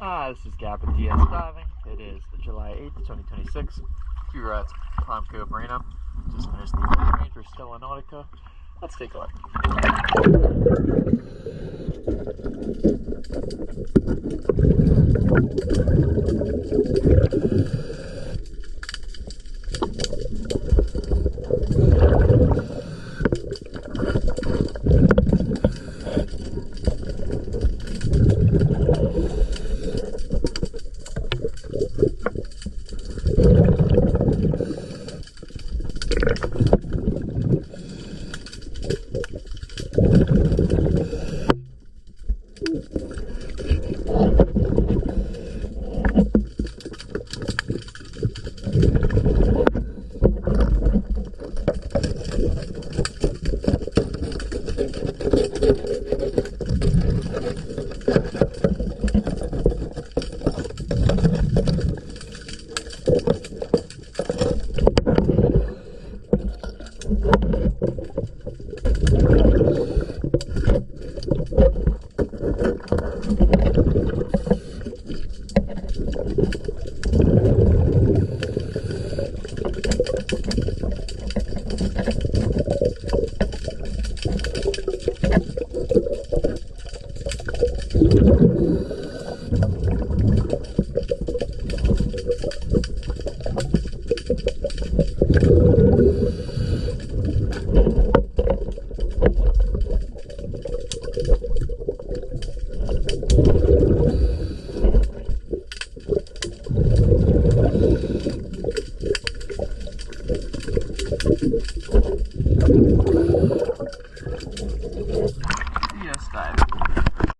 This is Gab with DS Diving. It is July 8th, 2026. We're at Palm Cove Marina. Just finished the boat range for Stella Nautica. Let's take a look.